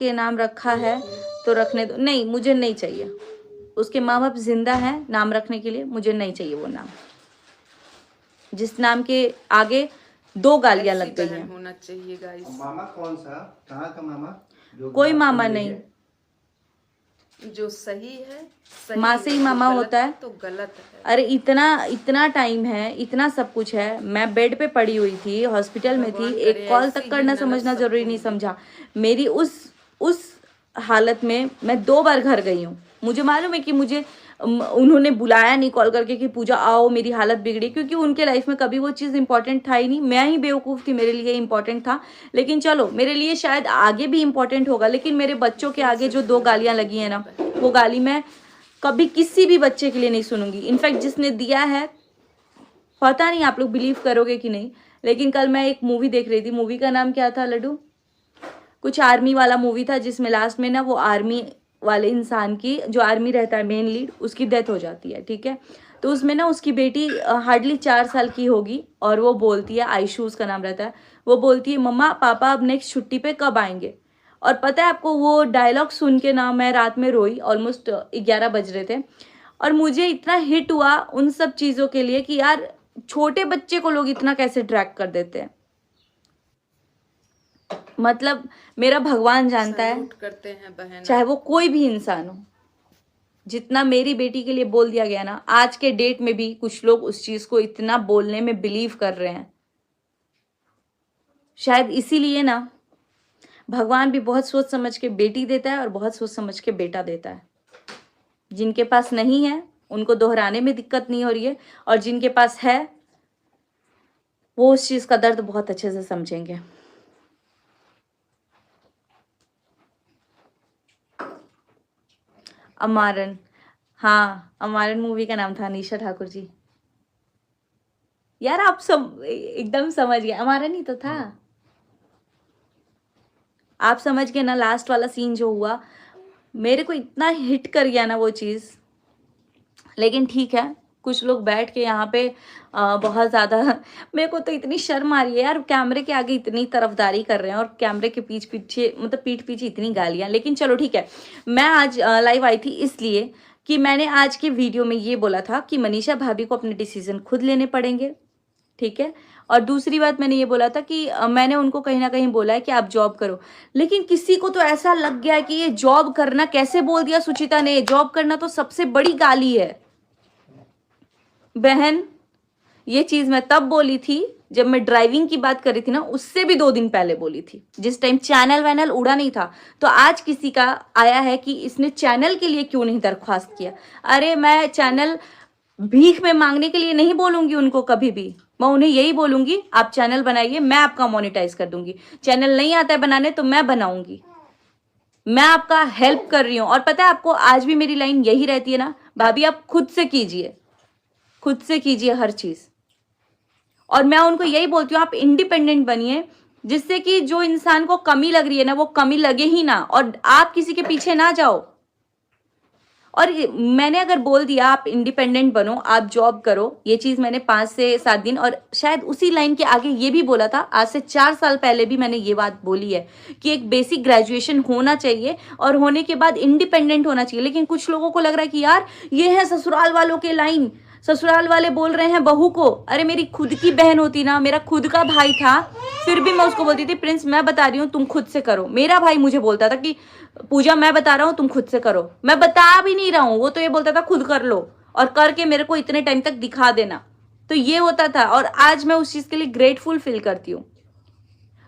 के नाम रखा है तो रखने दो। नहीं, मुझे नहीं चाहिए। उसके माँ बाप जिंदा हैं नाम रखने के लिए, मुझे नहीं चाहिए वो नाम जिस नाम के आगे 2 गालियां लग गई हैं। होना चाहिए गाइस। मामा कौन सा, कहाँ का मामा? जो कोई आपको मामा मिले नहीं, है? जो सही है सही माँ से ही है, मामा जो गलत होता है। तो गलत है। अरे इतना इतना टाइम है, इतना सब कुछ है। मैं बेड पे पड़ी हुई थी, हॉस्पिटल में थी, भगवान एक करे कॉल ऐसी तक ही करना ननद समझना जरूरी सबको नहीं मिले। समझा। मेरी उस हालत में मैं 2 बार घर गई हूँ। मुझे मालूम है कि मुझे उन्होंने बुलाया नहीं कॉल करके कि पूजा आओ मेरी हालत बिगड़ी, क्योंकि उनके लाइफ में कभी वो चीज़ इंपॉर्टेंट था ही नहीं। मैं ही बेवकूफ़ थी, मेरे लिए इंपॉर्टेंट था। लेकिन चलो, मेरे लिए शायद आगे भी इंपॉर्टेंट होगा, लेकिन मेरे बच्चों के आगे जो 2 गालियाँ लगी हैं ना, वो गाली मैं कभी किसी भी बच्चे के लिए नहीं सुनूंगी। इनफैक्ट जिसने दिया है, पता नहीं आप लोग बिलीव करोगे कि नहीं, लेकिन कल मैं एक मूवी देख रही थी। मूवी का नाम क्या था लड्डू? कुछ आर्मी वाला मूवी था, जिसमें लास्ट में ना वो आर्मी वाले इंसान की, जो आर्मी रहता है मेन लीड, उसकी डेथ हो जाती है, ठीक है। तो उसमें ना उसकी बेटी हार्डली 4 साल की होगी, और वो बोलती है, आयशू उसका नाम रहता है, वो बोलती है मम्मा पापा अब नेक्स्ट छुट्टी पे कब आएंगे। और पता है आपको, वो डायलॉग सुन के ना मैं रात में रोई। ऑलमोस्ट 11 बज रहे थे, और मुझे इतना हिट हुआ उन सब चीज़ों के लिए कि यार, छोटे बच्चे को लोग इतना कैसे ड्रैग कर देते हैं। मतलब मेरा भगवान जानता है, सैल्यूट करते हैं बहन। चाहे वो कोई भी इंसान हो, जितना मेरी बेटी के लिए बोल दिया गया ना, आज के डेट में भी कुछ लोग उस चीज को इतना बोलने में बिलीव कर रहे हैं। शायद इसीलिए ना भगवान भी बहुत सोच समझ के बेटी देता है और बहुत सोच समझ के बेटा देता है। जिनके पास नहीं है उनको दोहराने में दिक्कत नहीं हो रही है, और जिनके पास है वो उस चीज का दर्द बहुत अच्छे से समझेंगे। अमारन, हाँ, अमारन मूवी का नाम था, अनीशा ठाकुर जी। यार आप सब एकदम समझ गए, अमारन ही तो था। आप समझ गए ना, लास्ट वाला सीन जो हुआ, मेरे को इतना हिट कर गया ना वो चीज़। लेकिन ठीक है, कुछ लोग बैठ के यहाँ पे बहुत ज़्यादा मेरे को तो इतनी शर्म आ रही है यार, कैमरे के आगे इतनी तरफदारी कर रहे हैं और कैमरे के पीछे मतलब पीठ पीछे इतनी गालियाँ। लेकिन चलो ठीक है, मैं आज लाइव आई थी इसलिए कि मैंने आज के वीडियो में ये बोला था कि मनीषा भाभी को अपने डिसीजन खुद लेने पड़ेंगे, ठीक है। और दूसरी बात मैंने ये बोला था कि मैंने उनको कहीं ना कहीं बोला है कि आप जॉब करो। लेकिन किसी को तो ऐसा लग गया कि ये जॉब करना कैसे बोल दिया सुचिता ने, जॉब करना तो सबसे बड़ी गाली है बहन। ये चीज मैं तब बोली थी जब मैं ड्राइविंग की बात कर रही थी ना, उससे भी 2 दिन पहले बोली थी, जिस टाइम चैनल वैनल उड़ा नहीं था। तो आज किसी का आया है कि इसने चैनल के लिए क्यों नहीं दरख्वास्त किया। अरे मैं चैनल भीख में मांगने के लिए नहीं बोलूंगी उनको कभी भी। मैं उन्हें यही बोलूंगी आप चैनल बनाइए, मैं आपका मोनेटाइज कर दूंगी। चैनल नहीं आता है बनाने तो मैं बनाऊंगी, मैं आपका हेल्प कर रही हूं। और पता है आपको, आज भी मेरी लाइन यही रहती है ना, भाभी आप खुद से कीजिए, खुद से कीजिए हर चीज। और मैं उनको यही बोलती हूँ आप इंडिपेंडेंट बनिए, जिससे कि जो इंसान को कमी लग रही है ना वो कमी लगे ही ना, और आप किसी के पीछे ना जाओ। और मैंने अगर बोल दिया आप इंडिपेंडेंट बनो, आप जॉब करो, ये चीज मैंने 5 से 7 दिन, और शायद उसी लाइन के आगे ये भी बोला था, आज से 4 साल पहले भी मैंने ये बात बोली है कि एक बेसिक ग्रेजुएशन होना चाहिए और होने के बाद इंडिपेंडेंट होना चाहिए। लेकिन कुछ लोगों को लग रहा है कि यार ये है ससुराल वालों के लाइन, ससुराल वाले बोल रहे हैं बहू को। अरे मेरी खुद की बहन होती ना, मेरा खुद का भाई था, फिर भी मैं उसको बोलती थी प्रिंस मैं बता रही हूँ तुम खुद से करो। मेरा भाई मुझे बोलता था कि पूजा मैं बता रहा हूँ तुम खुद से करो, मैं बता भी नहीं रहा हूँ, वो तो ये बोलता था खुद कर लो और करके मेरे को इतने टाइम तक दिखा देना। तो ये होता था, और आज मैं उस चीज के लिए ग्रेटफुल फील करती हूँ।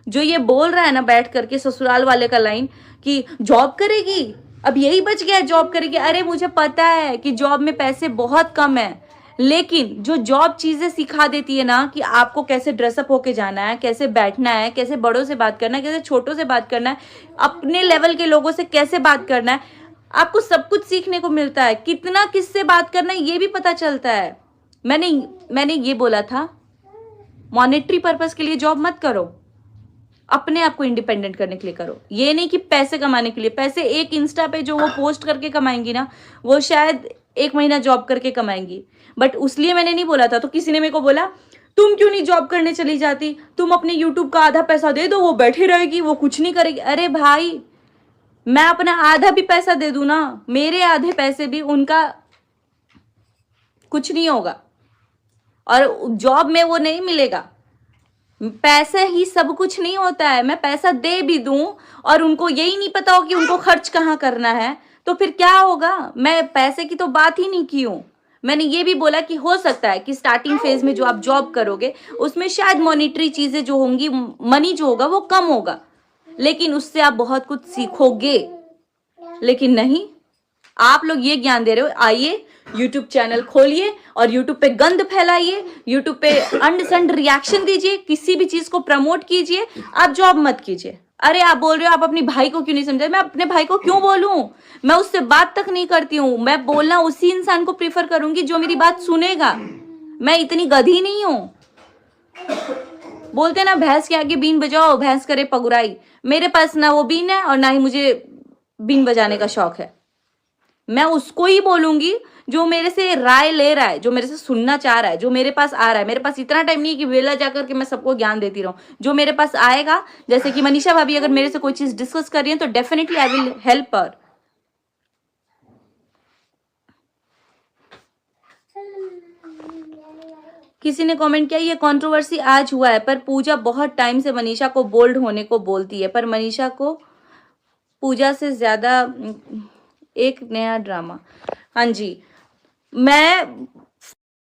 जो ये बोल रहा है ना बैठ करके ससुराल वाले का लाइन कि जॉब करेगी, अब यही बच गया जॉब करेगी। अरे मुझे पता है कि जॉब में पैसे बहुत कम है, लेकिन जो जॉब चीजें सिखा देती है ना कि आपको कैसे ड्रेसअप होके जाना है, कैसे बैठना है, कैसे बड़ों से बात करना है, कैसे छोटों से बात करना है, अपने लेवल के लोगों से कैसे बात करना है, आपको सब कुछ सीखने को मिलता है। कितना किससे बात करना है ये भी पता चलता है। मैंने ये बोला था, मॉनेटरी पर्पस के लिए जॉब मत करो, अपने आप को इंडिपेंडेंट करने के लिए करो। ये नहीं कि पैसे कमाने के लिए। पैसे एक इंस्टा पे जो वो पोस्ट करके कमाएंगी ना, वो शायद 1 महीना जॉब करके कमाएंगी, बट उसलिए मैंने नहीं बोला था। तो किसी ने मेरे को बोला तुम क्यों नहीं जॉब करने चली जाती, तुम अपने यूट्यूब का आधा पैसा दे दो, वो बैठी रहेगी, वो कुछ नहीं करेगी। अरे भाई मैं अपना आधा भी पैसा दे दूं ना, मेरे आधे पैसे भी उनका कुछ नहीं होगा, और जॉब में वो नहीं मिलेगा। पैसे ही सब कुछ नहीं होता है। मैं पैसा दे भी दूं और उनको यही नहीं पता हो कि उनको खर्च कहाँ करना है, तो फिर क्या होगा? मैं पैसे की तो बात ही नहीं की हूं। मैंने ये भी बोला कि हो सकता है कि स्टार्टिंग फेज में जो आप जॉब करोगे उसमें शायद मॉनिटरी चीजें जो होंगी, मनी जो होगा वो कम होगा, लेकिन उससे आप बहुत कुछ सीखोगे। लेकिन नहीं, आप लोग ये ज्ञान दे रहे हो, आइए YouTube चैनल खोलिए और YouTube पे गंद फैलाइए, YouTube पे अंड संड रिएक्शन दीजिए, किसी भी चीज को प्रमोट कीजिए, आप जॉब मत कीजिए। अरे आप बोल रहे हो आप अपनी भाई को क्यों नहीं समझा? मैं अपने भाई को क्यों बोलूं? मैं उससे बात तक नहीं करती हूँ। मैं बोलना उसी इंसान को प्रीफर करूंगी जो मेरी बात सुनेगा। मैं इतनी गधी नहीं हूं। बोलते ना भैंस के आगे बीन बजाओ भैंस करे पगुराई। मेरे पास ना वो बीन है और ना ही मुझे बीन बजाने का शौक है। मैं उसको ही बोलूंगी जो मेरे से राय ले रहा है, जो मेरे से सुनना चाह रहा है, जो मेरे पास आ रहा है। मेरे पास इतना टाइम नहीं है कि वेला जाकर के मैं सबको ज्ञान देती रहूं। जो मेरे पास आएगा, जैसे कि मनीषा भाभी अगर मेरे से कोई चीज डिस्कस कर रही है तो definitely I will help her. किसी ने कमेंट किया ये कंट्रोवर्सी आज हुआ है, पर पूजा बहुत टाइम से मनीषा को बोल्ड होने को बोलती है, पर मनीषा को पूजा से ज्यादा एक नया ड्रामा। हाँ जी, मैं